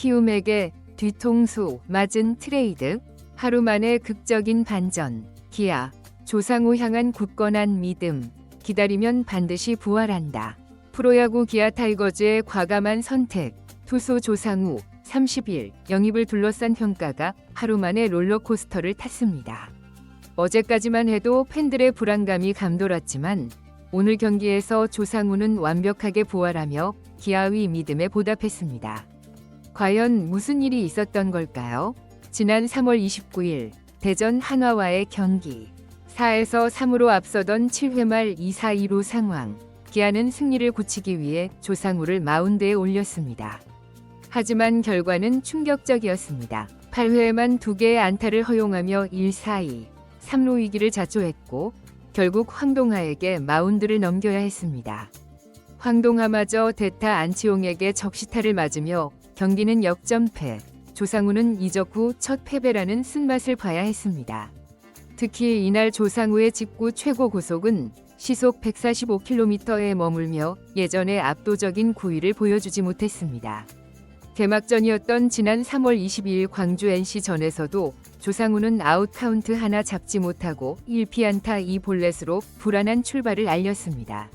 키움에게 뒤통수 맞은 트레이드. 하루 만에 극적인 반전. 기아, 조상우 향한 굳건한 믿음. 기다리면 반드시 부활한다. 프로야구 기아 타이거즈의 과감한 선택. 투수 조상우 30일 영입을 둘러싼 평가가 하루 만에 롤러코스터를 탔습니다. 어제까지만 해도 팬들의 불안감이 감돌았지만 오늘 경기에서 조상우는 완벽하게 부활하며 기아의 믿음에 보답했습니다. 과연 무슨 일이 있었던 걸까요? 지난 3월 29일 대전 한화와의 경기. 4에서 3으로 앞서던 7회 말 2사 2루 상황. 기아는 승리를 굳히기 위해 조상우를 마운드에 올렸습니다. 하지만 결과는 충격적이었습니다. 8회에만 2개의 안타를 허용하며 1-4-2, 3루 위기를 자초했고 결국 황동하에게 마운드를 넘겨야 했습니다. 황동하마저 대타 안치홍에게 적시타를 맞으며 경기는 역전패. 조상우는 이적 후 첫 패배라는 쓴맛을 봐야 했습니다. 특히 이날 조상우의 직구 최고 고속은 시속 145km에 머물며 예전의 압도적인 구위를 보여주지 못했습니다. 개막전이었던 지난 3월 22일 광주 NC전에서도 조상우는 아웃 카운트 하나 잡지 못하고 1피안타 2볼넷으로 불안한 출발을 알렸습니다.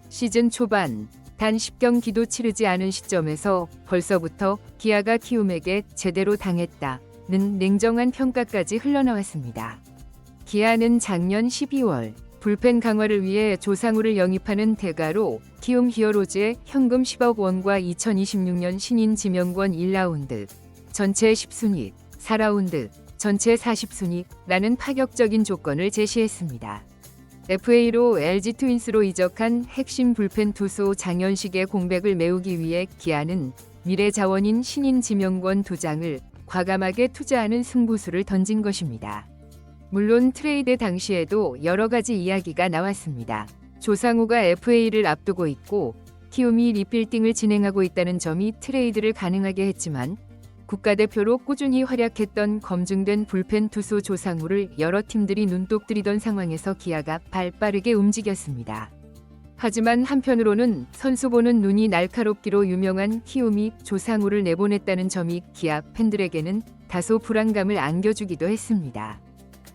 시즌 초반 단 10경기도 치르지 않은 시점에서 벌써부터 기아가 키움에게 제대로 당했다는 냉정한 평가까지 흘러나왔습니다. 기아는 작년 12월 불펜 강화를 위해 조상우를 영입하는 대가로 키움 히어로즈에 현금 10억 원과 2026년 신인 지명권 1라운드, 전체 10순위, 4라운드, 전체 40순위라는 파격적인 조건을 제시했습니다. FA로 LG 트윈스로 이적한 핵심 불펜 투수 장현식의 공백을 메우기 위해 기아는 미래 자원인 신인 지명권 2장을 과감하게 투자하는 승부수를 던진 것입니다. 물론 트레이드 당시에도 여러 가지 이야기가 나왔습니다. 조상우가 FA를 앞두고 있고 키움이 리빌딩을 진행하고 있다는 점이 트레이드를 가능하게 했지만 국가대표로 꾸준히 활약했던 검증된 불펜 투수 조상우를 여러 팀들이 눈독 들이던 상황에서 기아가 발빠르게 움직였습니다. 하지만 한편으로는 선수 보는 눈이 날카롭기로 유명한 키움이 조상우를 내보냈다는 점이 기아 팬들에게는 다소 불안감을 안겨주기도 했습니다.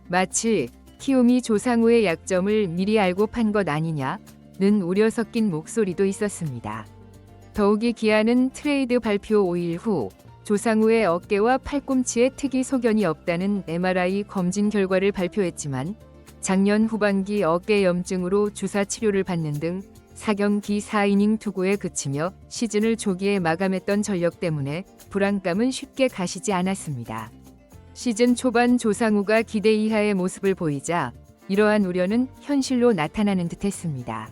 마치 키움이 조상우의 약점을 미리 알고 판 것 아니냐는 우려 섞인 목소리도 있었습니다. 더욱이 기아는 트레이드 발표 5일 후 조상우의 어깨와 팔꿈치에 특이 소견이 없다는 MRI 검진 결과를 발표했지만 작년 후반기 어깨 염증으로 주사 치료를 받는 등 4경기 4이닝 투구에 그치며 시즌을 조기에 마감했던 전력 때문에 불안감은 쉽게 가시지 않았습니다. 시즌 초반 조상우가 기대 이하의 모습을 보이자 이러한 우려는 현실로 나타나는 듯했습니다.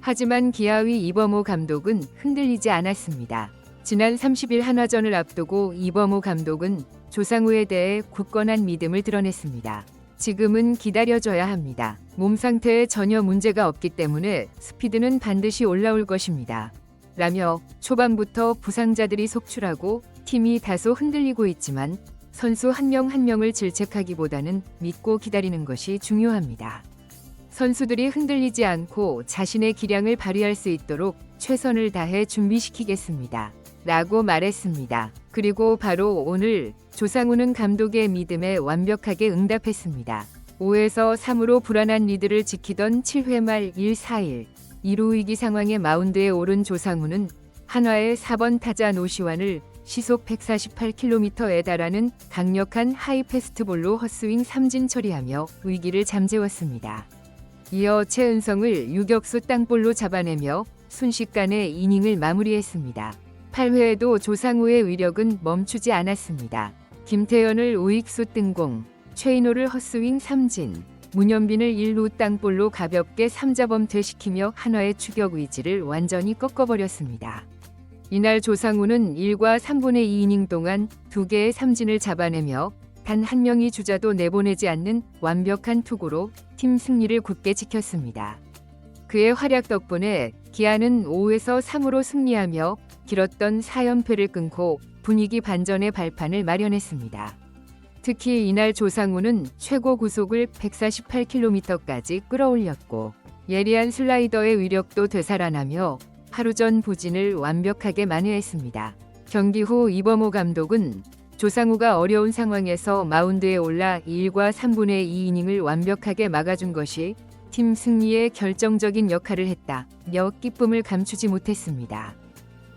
하지만 기아의 이범호 감독은 흔들리지 않았습니다. 지난 30일 한화전을 앞두고 이범호 감독은 조상우에 대해 굳건한 믿음을 드러냈습니다. 지금은 기다려줘야 합니다. 몸 상태에 전혀 문제가 없기 때문에 스피드는 반드시 올라올 것입니다. 라며 초반부터 부상자들이 속출하고 팀이 다소 흔들리고 있지만 선수 한 명 한 명을 질책하기보다는 믿고 기다리는 것이 중요합니다. 선수들이 흔들리지 않고 자신의 기량을 발휘할 수 있도록 최선을 다해 준비시키겠습니다. 라고 말했습니다. 그리고 바로 오늘 조상우는 감독의 믿음에 완벽하게 응답했습니다. 5에서 3으로 불안한 리드를 지키던 7회 말 1-4-1 2루 위기 상황에 마운드에 오른 조상우는 한화의 4번 타자 노시환을 시속 148km에 달하는 강력한 하이 패스트볼로 헛스윙 삼진 처리하며 위기를 잠재웠습니다. 이어 최은성을 유격수 땅볼로 잡아내며 순식간에 이닝을 마무리했습니다. 8회에도 조상우의 위력은 멈추지 않았습니다. 김태현을 우익수 뜬공, 최인호를 헛스윙 삼진, 문현빈을 1루 땅볼로 가볍게 3자범퇴시키며 한화의 추격 의지를 완전히 꺾어버렸습니다. 이날 조상우는 1과 3분의 2이닝 동안 2개의 삼진을 잡아내며 단 한 명의 주자도 내보내지 않는 완벽한 투구로 팀 승리를 굳게 지켰습니다. 그의 활약 덕분에 기아는 5에서 3으로 승리하며 길었던 4연패를 끊고 분위기 반전의 발판을 마련했습니다. 특히 이날 조상우는 최고 구속을 148km까지 끌어올렸고 예리한 슬라이더의 위력도 되살아나며 하루 전 부진을 완벽하게 만회했습니다. 경기 후 이범호 감독은 조상우가 어려운 상황에서 마운드에 올라 1과 3분의 2 이닝을 완벽하게 막아준 것이 팀 승리에 결정적인 역할을 했다며 기쁨을 감추지 못했습니다.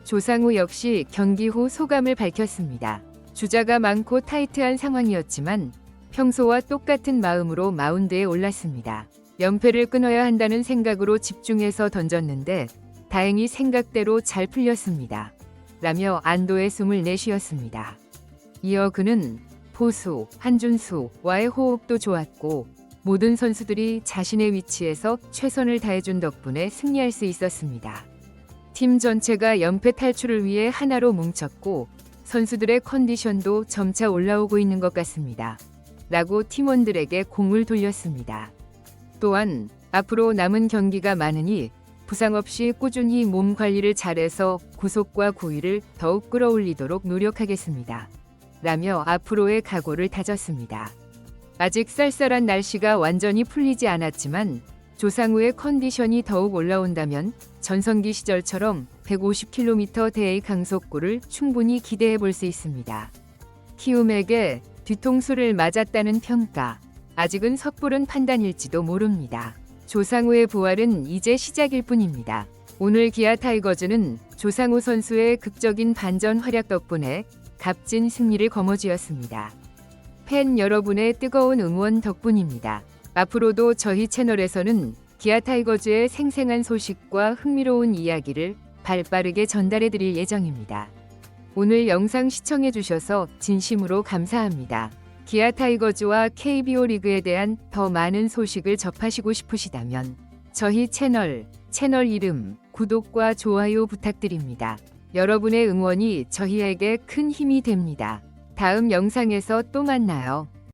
조상우 역시 경기 후 소감을 밝혔습니다. 주자가 많고 타이트한 상황이었지만 평소와 똑같은 마음으로 마운드에 올랐습니다. 연패를 끊어야 한다는 생각으로 집중해서 던졌는데 다행히 생각대로 잘 풀렸습니다. 라며 안도의 숨을 내쉬었습니다. 이어 그는 포수 한준수와의 호흡도 좋았고 모든 선수들이 자신의 위치에서 최선을 다해준 덕분에 승리할 수 있었습니다. 팀 전체가 연패 탈출을 위해 하나로 뭉쳤고 선수들의 컨디션도 점차 올라오고 있는 것 같습니다. 라고 팀원들에게 공을 돌렸습니다. 또한 앞으로 남은 경기가 많으니 부상 없이 꾸준히 몸 관리를 잘해서 구속과 구위를 더욱 끌어올리도록 노력하겠습니다. 라며 앞으로의 각오를 다졌습니다. 아직 쌀쌀한 날씨가 완전히 풀리지 않았지만 조상우의 컨디션이 더욱 올라온다면 전성기 시절처럼 150km대의 강속구를 충분히 기대해 볼 수 있습니다. 키움에게 뒤통수를 맞았다는 평가. 아직은 섣부른 판단일지도 모릅니다. 조상우의 부활은 이제 시작일 뿐입니다. 오늘 기아 타이거즈는 조상우 선수의 극적인 반전 활약 덕분에 값진 승리를 거머쥐었습니다. 팬 여러분의 뜨거운 응원 덕분입니다. 앞으로도 저희 채널에서는 기아 타이거즈의 생생한 소식과 흥미로운 이야기를 발빠르게 전달해 드릴 예정입니다. 오늘 영상 시청해 주셔서 진심으로 감사합니다. 기아 타이거즈와 KBO 리그에 대한 더 많은 소식을 접하시고 싶으시다면 저희 채널 이름 구독과 좋아요 부탁드립니다. 여러분의 응원이 저희에게 큰 힘이 됩니다. 다음 영상에서 또 만나요.